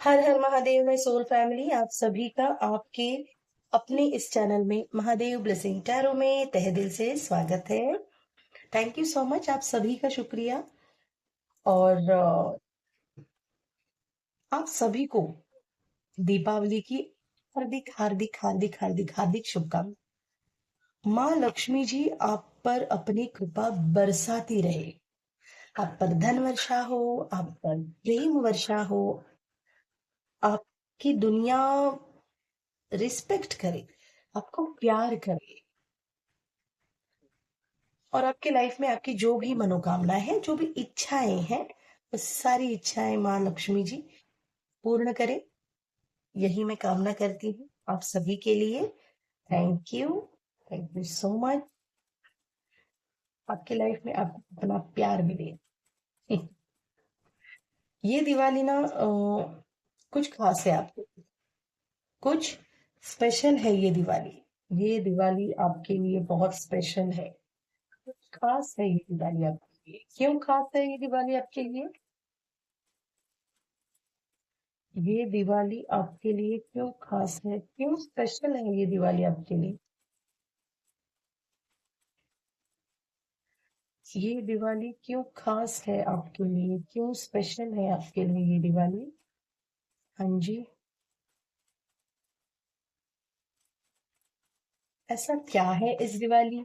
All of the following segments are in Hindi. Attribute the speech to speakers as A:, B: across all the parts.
A: हर हर महादेव में सोल फैमिली आप सभी का आपके अपने इस चैनल में महादेव ब्लेसिंग टैरो में तहे दिल से स्वागत है। थैंक यू सो मच, आप सभी का शुक्रिया। और आप सभी को दीपावली की हार्दिक हार्दिक हार्दिक हार्दिक हार्दिक शुभकामनाएं। माँ लक्ष्मी जी आप पर अपनी कृपा बरसाती रहे। आप पर धन वर्षा हो, आप पर प्रेम वर्षा हो, आपकी दुनिया रिस्पेक्ट करे, आपको प्यार करे, और आपके लाइफ में आपकी जो भी मनोकामनाएं हैं, जो भी इच्छाएं हैं, वो सारी इच्छाएं माँ लक्ष्मी जी पूर्ण करें। यही मैं कामना करती हूँ आप सभी के लिए। Thank you so much. आपके लाइफ में आपको अपना प्यार मिले। ये दिवाली ना कुछ खास है आपके, कुछ स्पेशल है ये दिवाली। ये दिवाली आपके लिए बहुत स्पेशल है, कुछ खास है ये दिवाली आपके लिए। क्यों खास है ये दिवाली आपके लिए? ये दिवाली आपके लिए क्यों खास है, क्यों स्पेशल है ये दिवाली आपके लिए? ये दिवाली क्यों खास है आपके लिए, क्यों स्पेशल है आपके लिए ये दिवाली? हाँ जी, ऐसा क्या है इस दिवाली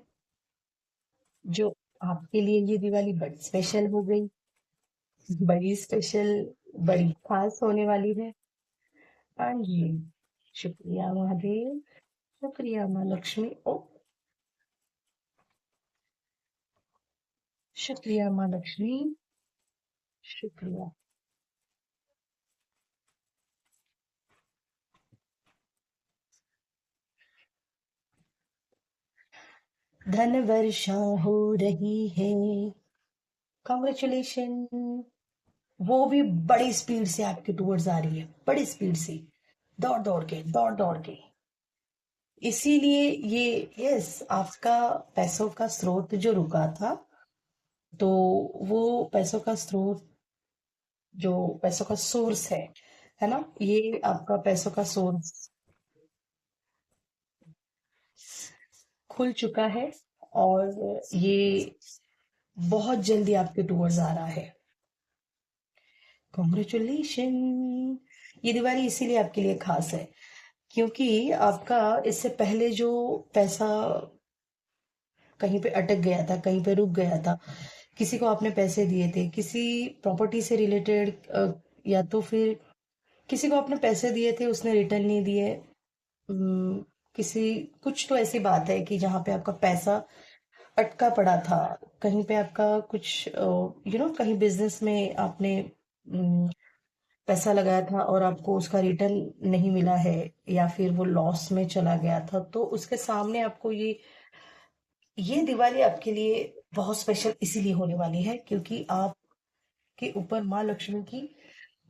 A: जो आपके लिए ये दिवाली बड़ी स्पेशल हो गई, बड़ी स्पेशल, बड़ी खास होने वाली है? हाँ जी, शुक्रिया महादेव, शुक्रिया माँ लक्ष्मी, ओ शुक्रिया माँ लक्ष्मी, शुक्रिया। धन वर्षा हो रही है, कॉन्ग्रेचुलेशन। वो भी बड़ी स्पीड से आपके टूवर्ड्स आ रही है, बड़ी स्पीड से, दौड़ दौड़ के, दौड़ दौड़ के। इसीलिए ये, यस, आपका पैसों का स्रोत जो रुका था, तो वो पैसों का स्रोत, जो पैसों का सोर्स है ना, ये आपका पैसों का सोर्स खुल चुका है। और ये बहुत जल्दी आपके टूवर्ड्स आ रहा है। कॉन्ग्रेचुलेशन। ये दिवाली इसीलिए आपके लिए खास है क्योंकि आपका इससे पहले जो पैसा कहीं पे अटक गया था, कहीं पे रुक गया था, किसी को आपने पैसे दिए थे, किसी प्रॉपर्टी से रिलेटेड, या तो फिर किसी को आपने पैसे दिए थे, उसने रिटर्न नहीं दिए। अम, किसी, कुछ तो ऐसी बात है कि जहाँ पे आपका पैसा अटका पड़ा था, कहीं पे आपका कुछ कहीं बिजनेस में आपने पैसा लगाया था और आपको उसका रिटर्न नहीं मिला है, या फिर वो लॉस में चला गया था, तो उसके सामने आपको ये दिवाली आपके लिए बहुत स्पेशल इसीलिए होने वाली है क्योंकि आपके ऊपर माँ लक्ष्मी की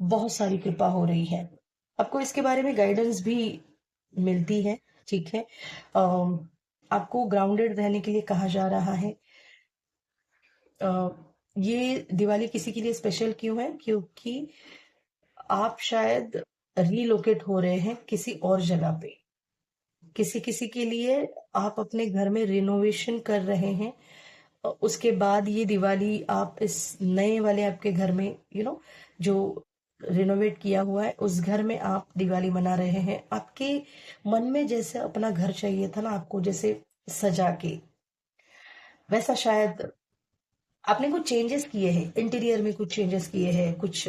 A: बहुत सारी कृपा हो रही है। आपको इसके बारे में गाइडेंस भी मिलती है, ठीक है। अम, आपको ग्राउंडेड रहने के लिए कहा जा रहा है। अ, ये दिवाली किसी के लिए स्पेशल क्यों है? क्योंकि आप शायद रीलोकेट हो रहे हैं किसी और जगह पे। किसी किसी के लिए आप अपने घर में रिनोवेशन कर रहे हैं, उसके बाद ये दिवाली आप इस नए वाले आपके घर में, जो रिनोवेट किया हुआ है उस घर में आप दिवाली मना रहे हैं। आपके मन में जैसे अपना घर चाहिए था ना आपको, जैसे सजा के, वैसा शायद आपने कुछ चेंजेस किए हैं, इंटीरियर में कुछ चेंजेस किए हैं, कुछ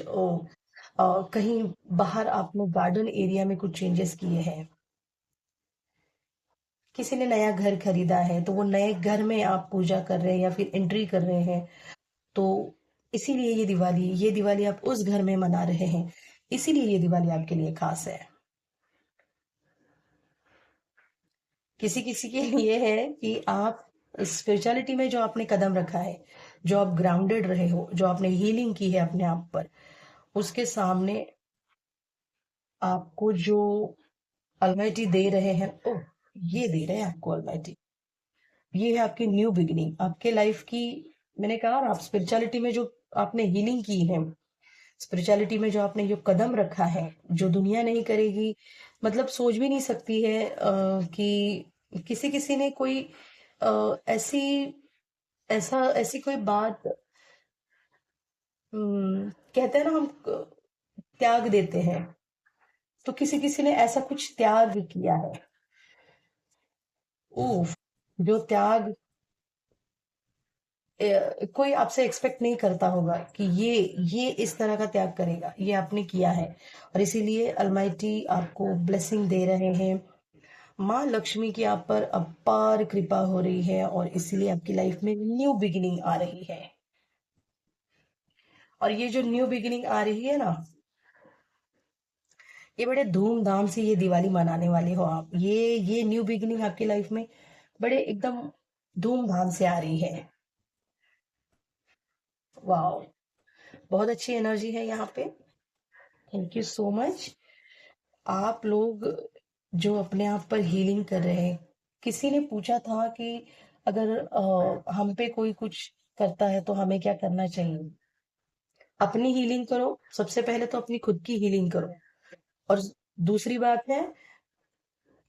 A: कहीं बाहर आपने गार्डन एरिया में कुछ चेंजेस किए हैं। किसी ने नया घर खरीदा है तो वो नए घर में आप पूजा कर रहे हैं या फिर एंट्री कर रहे हैं, तो इसीलिए ये दिवाली आप उस घर में मना रहे हैं। इसीलिए ये दिवाली आपके लिए खास है। किसी किसी के लिए है कि आप स्पिरिचुअलिटी में जो आपने कदम रखा है, जो आप ग्राउंडेड रहे हो, जो आपने हीलिंग की है अपने आप पर, उसके सामने आपको जो अलमाइटी दे रहे हैं, ओ, ये दे रहे हैं आपको अलमाइटी। ये है आपकी न्यू बिगिनिंग आपके लाइफ की। मैंने कहा ना, आप स्पिरिचुअलिटी में जो आपने हीलिंग की है, स्पिरिचुअलिटी में जो आपने जो कदम रखा है, जो दुनिया नहीं करेगी, मतलब सोच भी नहीं सकती है कि किसी किसी ने कोई ऐसी ऐसी कोई बात, कहते हैं ना हम त्याग देते हैं, तो किसी किसी ने ऐसा कुछ त्याग किया है। उफ, जो त्याग कोई आपसे एक्सपेक्ट नहीं करता होगा कि ये इस तरह का त्याग करेगा, ये आपने किया है। और इसीलिए अलमाइटी आपको ब्लेसिंग दे रहे हैं। माँ लक्ष्मी की आप पर अपार कृपा हो रही है, और इसीलिए आपकी लाइफ में न्यू बिगिनिंग आ रही है। और ये जो न्यू बिगिनिंग आ रही है ना, ये बड़े धूमधाम से ये दिवाली मनाने वाले हो आप। ये न्यू बिगिनिंग आपकी लाइफ में बड़े एकदम धूमधाम से आ रही है। वाह, बहुत अच्छी एनर्जी है यहाँ पे। Thank you so much. आप लोग जो अपने आप पर हीलिंग कर रहे हैं, किसी ने पूछा था कि अगर हम पे कोई कुछ करता है तो हमें क्या करना चाहिए। अपनी हीलिंग करो, सबसे पहले तो अपनी खुद की हीलिंग करो। और दूसरी बात है,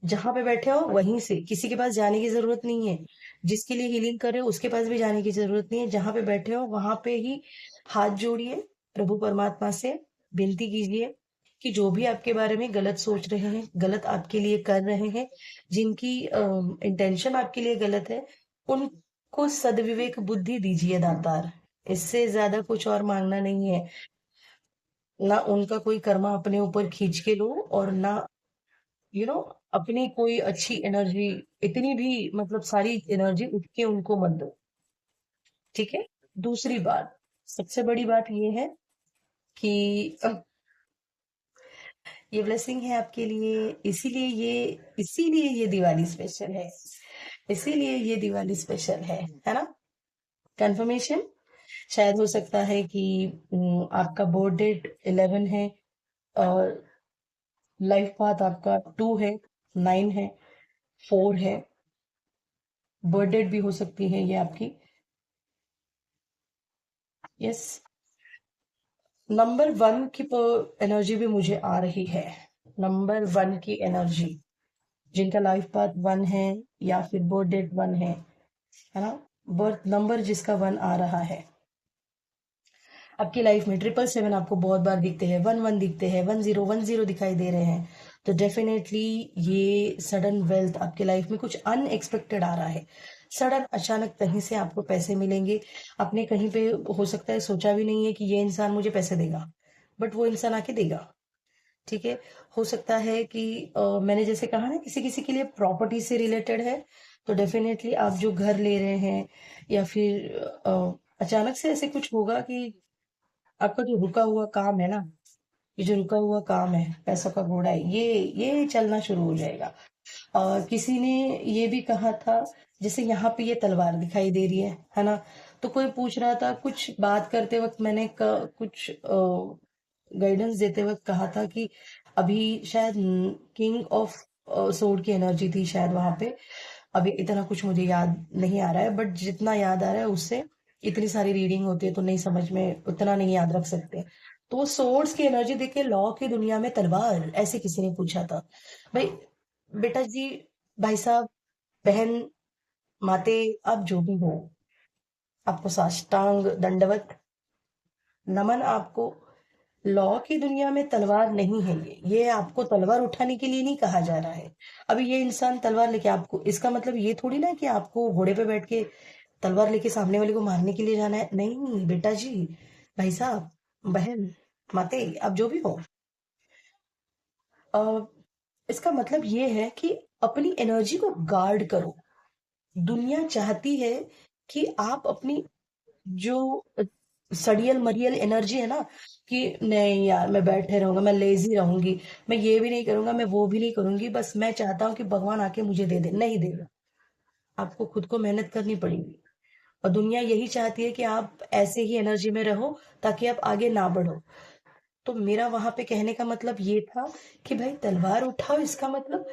A: जहां पे बैठे हो वहीं से किसी के पास जाने की जरूरत नहीं है। जिसके लिए हीलिंग कर रहे हो उसके पास भी जाने की जरूरत नहीं है। जहां पे बैठे हो वहां पे ही हाथ जोड़िए, प्रभु परमात्मा से विनती कीजिए कि जो भी आपके बारे में गलत सोच रहे हैं, गलत आपके लिए कर रहे हैं, जिनकी इंटेंशन आपके लिए गलत है, उनको सद्विवेक बुद्धि दीजिए दातार। इससे ज्यादा कुछ और मांगना नहीं है। ना उनका कोई कर्मा अपने ऊपर खींच के लो, और ना यू नो अपनी कोई अच्छी एनर्जी, इतनी भी मतलब सारी एनर्जी उठ के उनको मत दो। ठीक है। दूसरी बात, सबसे बड़ी बात ये है कि ये ब्लेसिंग है आपके लिए, इसीलिए ये दिवाली स्पेशल है। इसीलिए ये दिवाली स्पेशल है ना। कंफर्मेशन। शायद हो सकता है कि आपका बर्थ डेट 11 है, और लाइफ पाथ आपका 2 है, 9 है, 4 है। बर्थ डेट भी हो सकती है ये आपकी। यस। नंबर 1 की एनर्जी भी मुझे आ रही है। नंबर 1 की एनर्जी, जिनका लाइफ पाथ 1 है, या फिर बर्थ डेट 1 है ना, बर्थ नंबर जिसका 1 आ रहा है, आपकी लाइफ में 777 आपको बहुत बार दिखते हैं, 11 दिखते हैं, 1010 दिखाई दे रहे हैं, तो डेफिनेटली ये सडन वेल्थ आपके लाइफ में कुछ अनएक्सपेक्टेड आ रहा है। सडन अचानक कहीं से आपको पैसे मिलेंगे। आपने कहीं पे हो सकता है सोचा भी नहीं है कि ये इंसान मुझे पैसे देगा, बट वो इंसान आके देगा। ठीक है। हो सकता है कि मैंने जैसे कहा ना, किसी किसी के लिए प्रॉपर्टी से रिलेटेड है, तो डेफिनेटली आप जो घर ले रहे हैं, या फिर अचानक से ऐसे कुछ होगा कि आपका जो रुका हुआ काम है ना, ये जो रुका हुआ काम है, पैसों का घोड़ा है, ये चलना शुरू हो जाएगा। और किसी ने ये भी कहा था, जैसे यहाँ पे ये तलवार दिखाई दे रही है ना, तो कोई पूछ रहा था, कुछ बात करते वक्त मैंने कुछ गाइडेंस देते वक्त कहा था कि अभी शायद किंग ऑफ सोड की एनर्जी थी शायद वहां पे। अभी इतना कुछ मुझे याद नहीं आ रहा है, बट जितना याद आ रहा है उससे, इतनी सारी रीडिंग होती है तो नहीं समझ में, उतना नहीं याद रख सकते। तो वो सोर्ड्स की एनर्जी देख के, लॉ की दुनिया में तलवार, ऐसे किसी ने पूछा था। भाई, बेटा जी, भाई साहब, बहन, माते, आप जो भी हो, आपको साष्टांग दंडवत नमन। आपको लॉ की दुनिया में तलवार नहीं है। ये आपको तलवार उठाने के लिए नहीं कहा जा रहा है। अभी ये इंसान तलवार लेके, आपको इसका मतलब ये थोड़ी ना कि आपको घोड़े पे बैठ के तलवार लेके सामने वाले को मारने के लिए जाना है। नहीं बेटा जी, भाई साहब, बहन, माते, आप जो भी हो, अ, इसका मतलब ये है कि अपनी एनर्जी को गार्ड करो। दुनिया चाहती है कि आप अपनी जो सड़ियल मरियल एनर्जी है ना, कि नहीं यार मैं बैठे रहूंगा, मैं लेजी रहूंगी, मैं ये भी नहीं करूंगा, मैं वो भी नहीं करूंगी, बस मैं चाहता हूँ कि भगवान आके मुझे दे दे। नहीं देगा। आपको खुद को मेहनत करनी पड़ेगी। और दुनिया यही चाहती है कि आप ऐसे ही एनर्जी में रहो, ताकि आप आगे ना बढ़ो। तो मेरा वहां पे कहने का मतलब ये था कि भाई तलवार उठाओ, इसका मतलब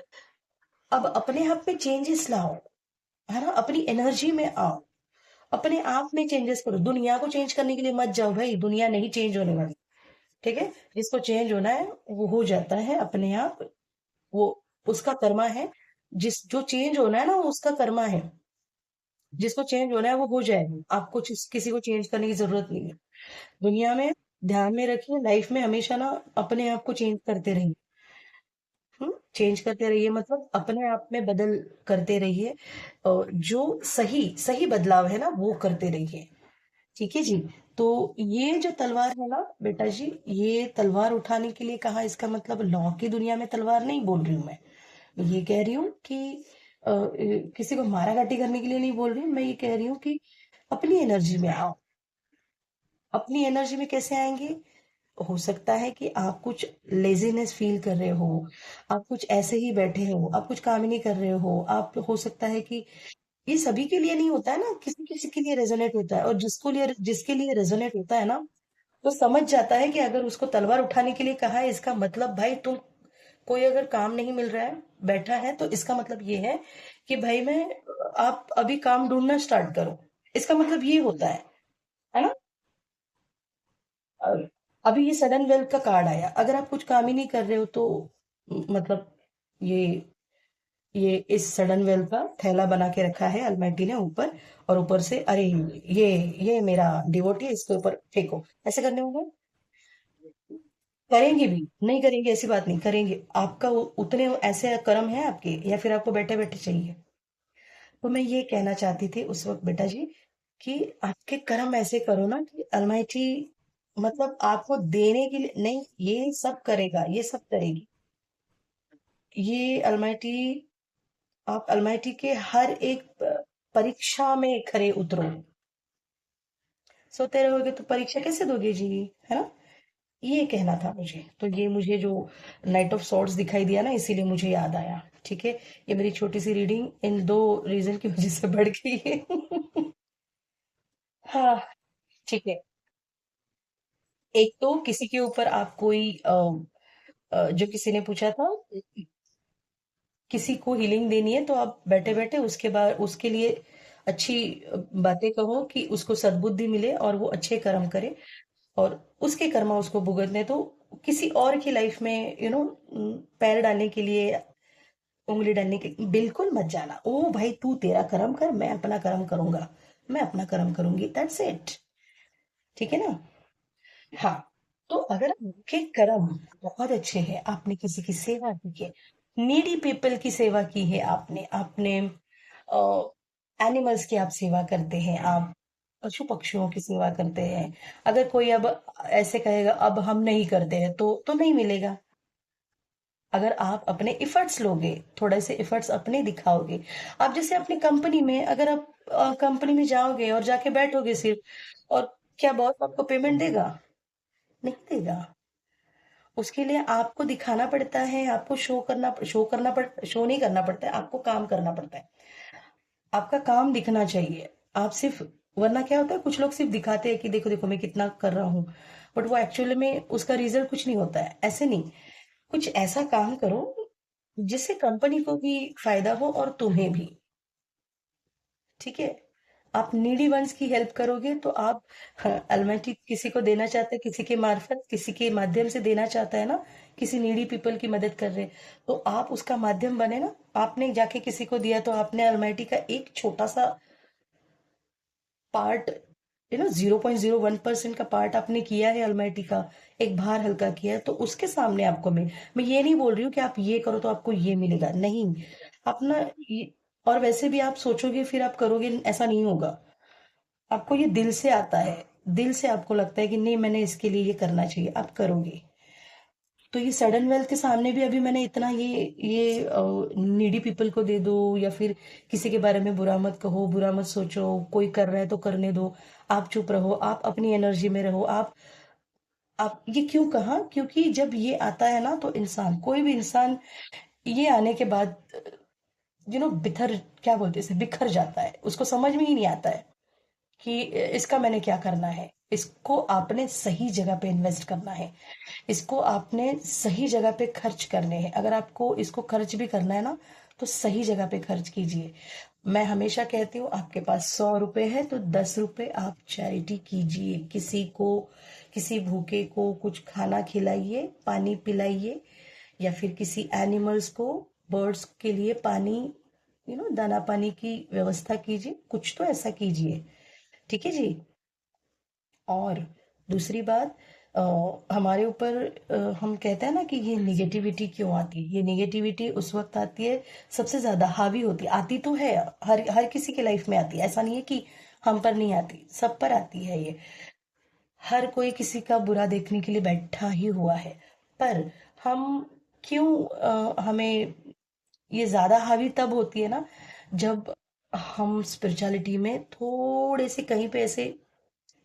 A: अब अपने आप में चेंजेस लाओ, है ना, अपनी एनर्जी में आओ, अपने आप में चेंजेस करो। दुनिया को चेंज करने के लिए मत जाओ भाई, दुनिया नहीं चेंज होने वाली। ठीक है, जिसको चेंज होना है वो हो जाता है अपने आप। वो उसका कर्मा है। जिस जो चेंज होना है ना वो उसका कर्मा है। जिसको चेंज होना है वो हो जाएगा, आपको किसी को चेंज करने की जरूरत नहीं है दुनिया में। ध्यान में रखिए, लाइफ में हमेशा ना अपने आप को चेंज करते रहिए। चेंज करते रहिए मतलब अपने आप में बदल करते रहिए। और जो सही सही बदलाव है ना वो करते रहिए। ठीक है जी। तो ये जो तलवार है ना बेटा जी, ये तलवार उठाने के लिए कहा, इसका मतलब लॉ की दुनिया में तलवार नहीं बोल रही हूँ मैं। ये कह रही हूँ कि किसी को मारा काटी करने के लिए नहीं बोल रही हूँ मैं। ये कह रही हूँ कि अपनी एनर्जी में आओ। अपनी एनर्जी में कैसे आएंगे? हो सकता है कि आप कुछ लेजीनेस फील कर रहे हो, आप कुछ ऐसे ही बैठे हो, आप कुछ काम ही नहीं कर रहे हो, आप हो सकता है कि ये सभी के लिए नहीं होता है ना, किसी किसी के लिए रेजोनेट होता है। और जिसके लिए रेजोनेट होता है ना, वो समझ जाता है कि अगर उसको तलवार उठाने के लिए कहा है, इसका मतलब भाई तुम, कोई अगर काम नहीं मिल रहा है, बैठा है, तो इसका मतलब ये है कि भाई मैं, आप अभी काम ढूंढना स्टार्ट करो। इसका मतलब ये होता है ना। अभी ये सडन वेल्थ का कार्ड आया, अगर आप कुछ काम ही नहीं कर रहे हो तो मतलब ये ये इस सडन वेल्थ का थैला बना के रखा है अलमाइटी ने ऊपर। और ऊपर से अरे ये ये मेरा डिवोटी है, इसके ऊपर फेंको, ऐसे करने होंगे। करेंगे भी, नहीं करेंगे ऐसी बात नहीं, करेंगे। आपका उतने ऐसे कर्म है आपके, या फिर आपको बैठे बैठे चाहिए? तो मैं ये कहना चाहती थी उस वक्त बेटा जी कि आपके कर्म ऐसे करो ना कि अलमाइटी मतलब आपको देने के लिए नहीं, ये सब करेगा, ये सब करेगी। ये अलमाइटी, आप अलमाइटी के हर एक परीक्षा में खरे उतरो। सोते रहोगे तो परीक्षा कैसे दोगे जी? है ना। ये कहना था मुझे, तो ये मुझे जो नाइट ऑफ सॉर्ड्स दिखाई दिया ना, इसीलिए मुझे याद आया। ठीक है, ये मेरी छोटी सी रीडिंग इन दो रीजन की वजह से बढ़ गई है। हाँ। ठीक है। एक तो किसी के ऊपर आप कोई जो किसी ने पूछा था, किसी को हीलिंग देनी है तो आप बैठे बैठे उसके बाद उसके लिए अच्छी बातें कहो कि उसको सद्बुद्धि मिले और वो अच्छे कर्म करे। और उसके कर्मा उसको भुगतने तो किसी और की लाइफ में पैर डालने के लिए, उंगली डालने के बिल्कुल मत जाना। ओ भाई तू तेरा कर्म कर, मैं अपना कर्म करूंगा, मैं अपना कर्म करूंगी, दैट्स इट। ठीक है ना। हाँ। तो अगर आपके कर्म बहुत अच्छे हैं, आपने किसी की सेवा की है, नीडी पीपल की सेवा की है, आपने आपने एनिमल्स की आप सेवा करते हैं, आप पशु पक्षियों की सेवा करते हैं। अगर कोई अब ऐसे कहेगा अब हम नहीं करते हैं तो नहीं मिलेगा। अगर आप अपने इफर्ट्स लोगे, थोड़े से इफर्ट्स अपने दिखाओगे, आप जैसे अपनी कंपनी में, अगर आप कंपनी में जाओगे और जाके बैठोगे सिर्फ, और क्या बॉस आपको पेमेंट देगा? नहीं देगा। उसके लिए आपको दिखाना पड़ता है, आपको शो नहीं करना पड़ता है, आपको काम करना पड़ता है। आपका काम दिखना चाहिए। आप सिर्फ, वरना क्या होता है, कुछ लोग सिर्फ दिखाते हैं कि देखो देखो मैं कितना कर रहा हूँ, बट वो एक्चुअली में उसका रिजल्ट कुछ नहीं होता है, ऐसे नहीं। कुछ ऐसा काम करो जिससे कंपनी को भी फायदा हो और तुम्हें भी। ठीक है। आप नीडी वंस की हेल्प करोगे तो आप, हाँ, अलमाइटी किसी को देना चाहता है, किसी के मार्फत, किसी के माध्यम से देना चाहता है ना, किसी नीडी पीपल की मदद कर रहे हैं, तो आप उसका माध्यम बने ना। आपने जाके किसी को दिया तो आपने अलमाइटी का एक छोटा सा पार्ट, 0.01% का पार्ट आपने किया है अलमाइटी का, एक भार हल्का किया है, तो उसके सामने आपको मैं ये नहीं बोल रही हूँ कि आप ये करो तो आपको ये मिलेगा, नहीं। अपना और वैसे भी आप सोचोगे फिर आप करोगे, ऐसा नहीं होगा। आपको ये दिल से आता है, दिल से आपको लगता है कि नहीं मैंने इसके लिए ये करना चाहिए, आप करोगे। तो ये सडन वेल्थ के सामने भी अभी मैंने इतना ये नीडी पीपल को दे दो, या फिर किसी के बारे में बुरा मत कहो, बुरा मत सोचो, कोई कर रहा है तो करने दो, आप चुप रहो, आप अपनी एनर्जी में रहो। आप ये क्यों कहा? क्योंकि जब ये आता है ना तो इंसान, कोई भी इंसान ये आने के बाद बिथर, क्या बोलते हैं इसे, बिखर जाता है, उसको समझ में ही नहीं आता है कि इसका मैंने क्या करना है। इसको आपने सही जगह पे इन्वेस्ट करना है, इसको आपने सही जगह पे खर्च करने हैं। अगर आपको इसको खर्च भी करना है ना, तो सही जगह पे खर्च कीजिए। मैं हमेशा कहती हूँ आपके पास 100 रुपए है तो 10 रुपए आप चैरिटी कीजिए, किसी को, किसी भूखे को कुछ खाना खिलाइए, पानी पिलाइए, या फिर किसी एनिमल्स को, बर्ड्स के लिए पानी, दाना पानी की व्यवस्था कीजिए, कुछ तो ऐसा कीजिए। ठीक है जी। और दूसरी बात, अ, हमारे ऊपर, हम कहते हैं ना कि ये निगेटिविटी क्यों आती है, ये निगेटिविटी उस वक्त आती है, सबसे ज्यादा हावी होती है, आती तो है, हर हर किसी की लाइफ में आती है, ऐसा नहीं है कि हम पर नहीं आती, सब पर आती है ये। हर कोई किसी का बुरा देखने के लिए बैठा ही हुआ है। पर हम क्यों, हमें ये ज्यादा हावी तब होती है ना, जब हम स्पिरिचुअलिटी में थोड़े से कहीं पे ऐसे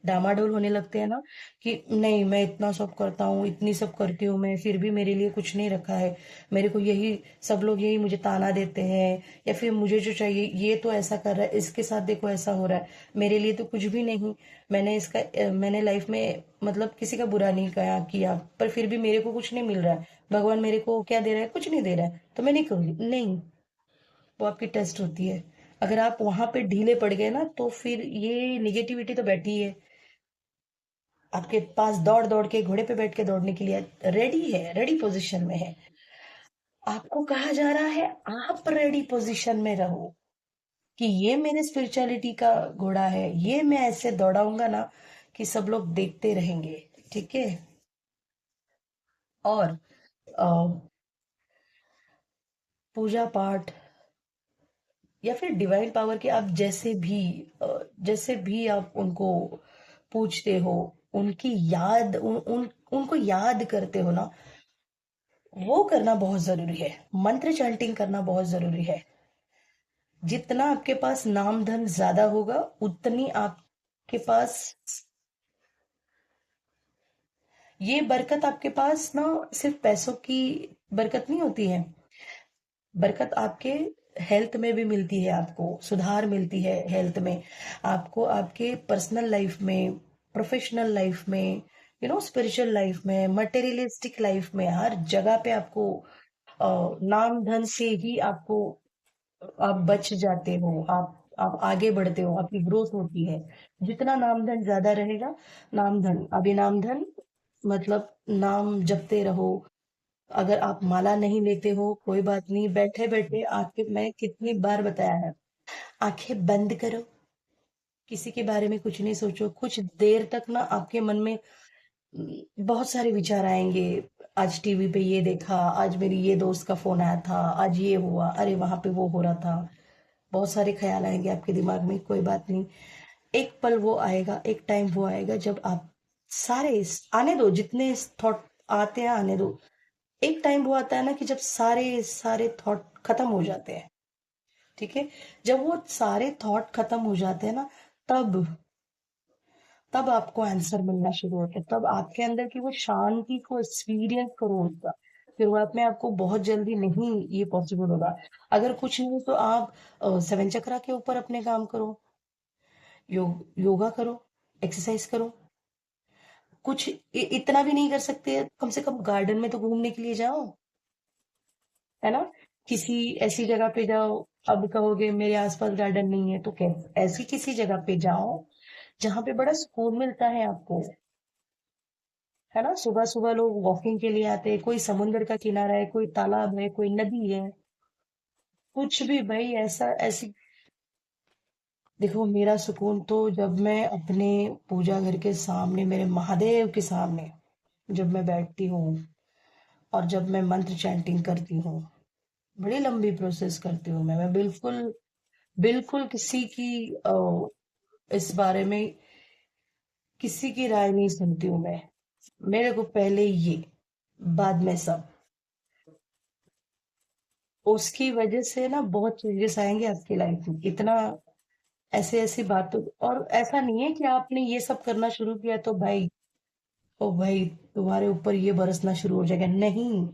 A: डामाडोल होने लगते हैं ना, कि नहीं मैं इतना सब करता हूँ, इतनी सब करती हूँ मैं, फिर भी मेरे लिए कुछ नहीं रखा है, मेरे को यही, सब लोग यही मुझे ताना देते हैं, या फिर मुझे जो चाहिए ये तो ऐसा कर रहा है, इसके साथ देखो ऐसा हो रहा है, मेरे लिए तो कुछ भी नहीं, मैंने लाइफ में मतलब किसी का बुरा नहीं किया, पर फिर भी मेरे को कुछ नहीं मिल रहा है, भगवान मेरे को क्या दे रहा है, कुछ नहीं दे रहा है, तो मैं नहीं करूंगी, नहीं। वो आपकी टेस्ट होती है। अगर आप वहां पे ढीले पड़ गए ना, तो फिर ये निगेटिविटी तो बैठी है आपके पास, दौड़ दौड़ के घोड़े पे बैठ के दौड़ने के लिए रेडी है, रेडी पोजीशन में है। आपको कहा जा रहा है आप रेडी पोजीशन में रहो, कि ये मेरे स्पिरिचुअलिटी का घोड़ा है, ये मैं ऐसे दौड़ाऊंगा ना कि सब लोग देखते रहेंगे। ठीक है। और अ, पूजा पाठ या फिर डिवाइन पावर के, आप जैसे भी आप उनको पूछते हो, उनकी याद, उनको याद करते हो ना, वो करना बहुत जरूरी है। मंत्र चैंटिंग करना बहुत जरूरी है। जितना आपके पास नाम धन ज्यादा होगा, उतनी आपके पास ये बरकत, आपके पास ना सिर्फ पैसों की बरकत नहीं होती है, बरकत आपके हेल्थ में भी मिलती है, आपको सुधार मिलती है हेल्थ में, आपको आपके पर्सनल लाइफ में, प्रोफेशनल लाइफ में, स्पिरिचुअल लाइफ में, मटेरियलिस्टिक लाइफ में, हर जगह पे आपको नाम धन से ही आपको, आप बच जाते हो, आप आगे बढ़ते हो, आपकी ग्रोथ होती है। जितना नाम धन ज्यादा रहेगा, नाम धन, अभी नाम धन मतलब नाम जपते रहो। अगर आप माला नहीं लेते हो कोई बात नहीं, बैठे बैठे आके, मैं कितनी बार बताया है, आंखें बंद करो, किसी के बारे में कुछ नहीं सोचो, कुछ देर तक ना आपके मन में बहुत सारे विचार आएंगे। आज टीवी पे ये देखा, आज मेरी ये दोस्त का फोन आया था, आज ये हुआ, अरे वहां पे वो हो रहा था, बहुत सारे ख्याल आएंगे आपके दिमाग में, कोई बात नहीं। एक पल वो आएगा, एक टाइम वो आएगा जब आप सारे, आने दो जितने थॉट आते हैं, आने दो। एक टाइम वो आता है ना कि जब सारे सारे थॉट खत्म हो जाते हैं। ठीक है। जब वो सारे थॉट खत्म हो जाते हैं ना, तब तब आपको आंसर मिलना शुरू होता है, तब आपके अंदर की वो शांति को एक्सपीरियंस करो उसका। शुरुआत में आपको बहुत जल्दी नहीं ये पॉसिबल होगा। अगर कुछ नहीं तो आप 7 चक्रा के ऊपर अपने काम करो, योगा करो, एक्सरसाइज करो। कुछ इतना भी नहीं कर सकते, कम से कम गार्डन में तो घूमने के लिए जाओ, है ना। किसी ऐसी जगह पे जाओ, अब कहोगे मेरे आसपास गार्डन नहीं है, तो क्या, ऐसी किसी जगह पे जाओ जहां पे बड़ा सुकून मिलता है आपको, है ना। सुबह सुबह लोग वॉकिंग के लिए आते हैं, कोई समुंदर का किनारा है, कोई तालाब है, कोई नदी है, कुछ भी भाई, ऐसा ऐसी, देखो मेरा सुकून तो जब मैं अपने पूजा घर के सामने, मेरे महादेव के सामने जब मैं बैठती हूँ, और जब मैं मंत्र चैंटिंग करती हूँ, बड़ी लंबी प्रोसेस करती हूँ मैं बिल्कुल, बिल्कुल किसी की इस बारे में किसी की राय नहीं सुनती हूँ मैं। मेरे को पहले ये, बाद में सब। उसकी वजह से ना बहुत चेंजेस आएंगे आपकी लाइफ में, इतना, ऐसे ऐसी बातों, और ऐसा नहीं है कि आपने ये सब करना शुरू किया तो भाई, ओ भाई तुम्हारे ऊपर ये बरसना शुरू हो जाएगा, नहीं।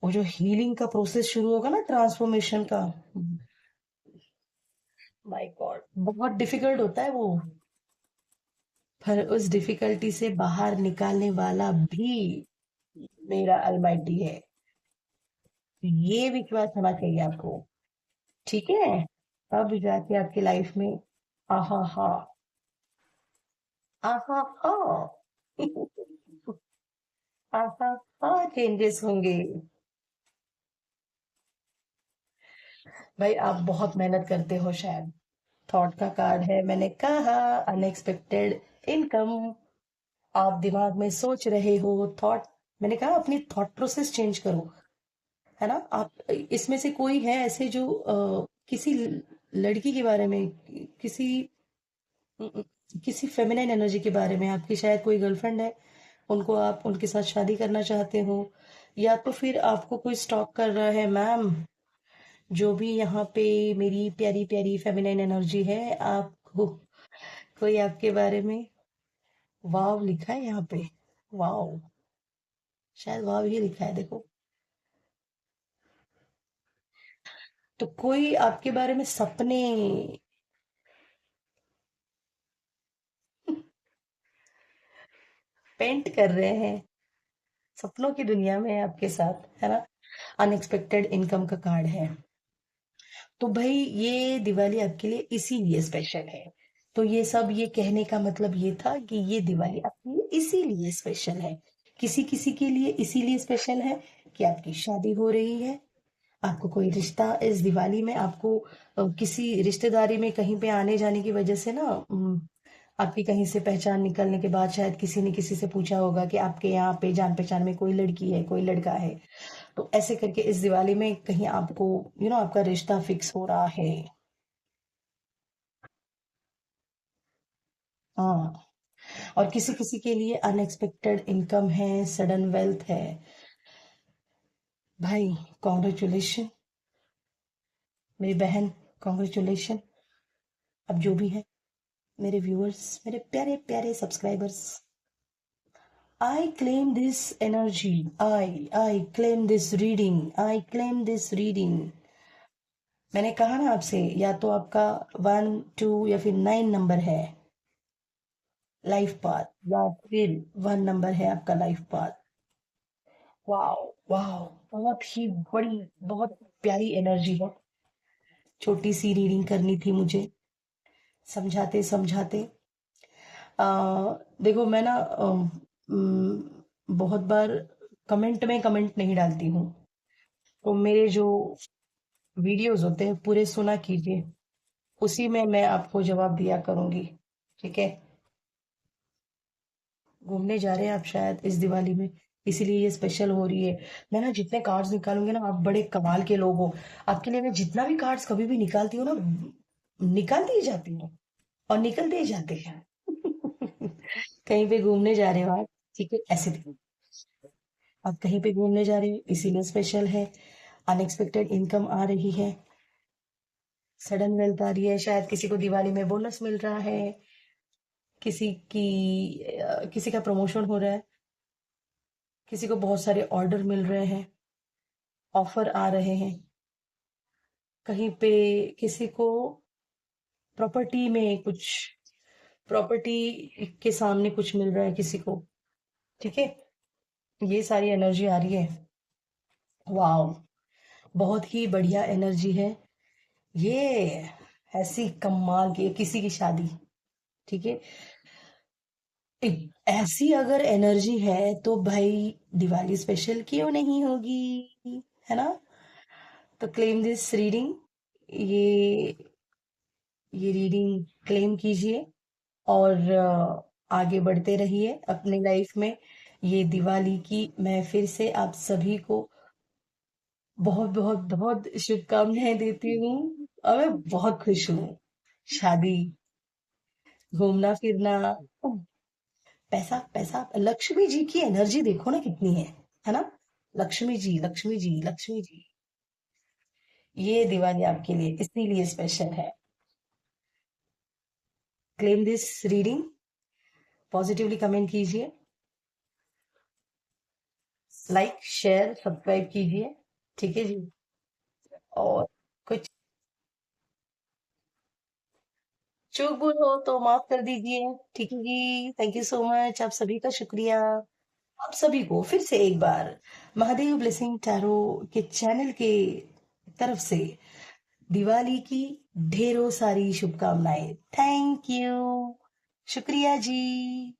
A: वो जो हीलिंग का प्रोसेस शुरू होगा ना, ट्रांसफॉर्मेशन का, माय गॉड, बहुत डिफिकल्ट होता है वो। पर उस डिफिकल्टी से बाहर निकालने वाला भी मेरा अलमाइटी है। ये विश्वास होना चाहिए आपको। ठीक है। अब जाके आपकी लाइफ में आहा हा आहा हा आहा हा चेंजेस होंगे। भाई आप बहुत मेहनत करते हो शायद। थॉट का कार्ड है, मैंने कहा अनएक्सपेक्टेड इनकम। आप दिमाग में सोच रहे हो थॉट। मैंने कहा अपनी थॉट प्रोसेस चेंज करो। है ना? आप इसमें से कोई है ऐसे जो किसी लड़की के बारे में, किसी किसी फेमिनाइन एनर्जी के बारे में, आपकी शायद कोई गर्लफ्रेंड है, उनको आप उनके साथ शादी करना चाहते हो, या तो फिर आपको कोई स्टॉक कर रहा है। मैम, जो भी यहाँ पे मेरी प्यारी प्यारी फेमिनाइन एनर्जी है, आपको कोई आपके बारे में वाव लिखा है यहाँ पे। वाव, शायद वाव ही लिखा है, देखो। तो कोई आपके बारे में सपने पेंट कर रहे हैं, सपनों की दुनिया में है आपके साथ, है ना? अनएक्सपेक्टेड इनकम का कार्ड है। तो भाई ये दिवाली आपके लिए इसीलिए स्पेशल है। तो ये सब ये कहने का मतलब ये था कि ये दिवाली आपके लिए इसीलिए स्पेशल है। किसी किसी के लिए इसीलिए स्पेशल है कि आपकी शादी हो रही है, आपको कोई रिश्ता इस दिवाली में, आपको किसी रिश्तेदारी में कहीं पे आने जाने की वजह से ना, आपकी कहीं से पहचान निकलने के बाद शायद किसी ने किसी से पूछा होगा कि आपके यहाँ पे जान पहचान में कोई लड़की है, कोई लड़का है। तो ऐसे करके इस दिवाली में कहीं आपको आपका रिश्ता फिक्स हो रहा है। हाँ। और किसी किसी के लिए अनएक्सपेक्टेड इनकम है, सडन वेल्थ है। भाई कॉन्ग्रेचुलेशन मेरी बहन, कॉन्ग्रेचुलेशन। अब जो भी है, मेरे व्यूअर्स, मेरे प्यारे प्यारे subscribers, I claim this energy, I claim this reading, I claim this reading. मैंने कहा ना आपसे, या तो आपका 1 2 या फिर 9 नंबर है लाइफ पाथ, या फिर 1 नंबर है आपका लाइफ पाथ। वाओ, वाओ, बहुत ही बड़ी, बहुत प्यारी एनर्जी है। छोटी सी रीडिंग करनी थी मुझे, समझाते समझाते। आ, देखो मैं ना बहुत बार कमेंट में कमेंट नहीं डालती हूँ। तो मेरे जो वीडियोस होते हैं पूरे सुना कीजिए, उसी में मैं आपको जवाब दिया करूंगी। ठीक है? घूमने जा रहे हैं आप शायद इस दिवाली में, इसीलिए ये स्पेशल हो रही है। मैं ना जितने कार्ड्स निकालूंगी ना, आप बड़े कमाल के लोग हो। आपके लिए मैं जितना भी कार्ड्स कभी भी निकालती हूँ ना, निकालती ही जाती हूँ और निकलते ही जाते हैं। कहीं पे घूमने जा रहे हो आप? ठीक है, ऐसे देखो, आप कहीं पे घूमने जा रहे हो इसीलिए स्पेशल है। अनएक्सपेक्टेड इनकम आ रही है, सडन वेल्थ आ रही है, शायद किसी को दिवाली में बोनस मिल रहा है, किसी का प्रमोशन हो रहा है, किसी को बहुत सारे ऑर्डर मिल रहे हैं, ऑफर आ रहे हैं, कहीं पे किसी को प्रॉपर्टी में कुछ, प्रॉपर्टी के सामने कुछ मिल रहा है किसी को। ठीक है? ये सारी एनर्जी आ रही है। वाओ, बहुत ही बढ़िया एनर्जी है ये। ऐसी कमाल की किसी की शादी। ठीक है? ऐसी अगर एनर्जी है तो भाई दिवाली स्पेशल क्यों नहीं होगी? है ना? तो क्लेम दिस रीडिंग, ये ये रीडिंग क्लेम कीजिए और आगे बढ़ते रहिए अपनी लाइफ में। ये दिवाली की मैं फिर से आप सभी को बहुत बहुत बहुत शुभकामनाएं देती हूँ, और मैं बहुत खुश हूँ। शादी, घूमना फिरना, पैसा पैसा, लक्ष्मी जी की एनर्जी देखो ना कितनी है ना? लक्ष्मी जी, लक्ष्मी जी, लक्ष्मी जी। ये दिवाली आपके लिए इसीलिए स्पेशल है। Claim this reading, positively comment कीजिए, लाइक शेयर सब्सक्राइब कीजिए। ठीक है जी? और कुछ चूक भूल हो तो माफ कर दीजिए। ठीक है जी? थैंक यू सो मच, आप सभी का शुक्रिया। आप सभी को फिर से एक बार महादेव ब्लेसिंग टैरो के चैनल के तरफ से दिवाली की ढेरों सारी शुभकामनाएं। Thank you. शुक्रिया जी।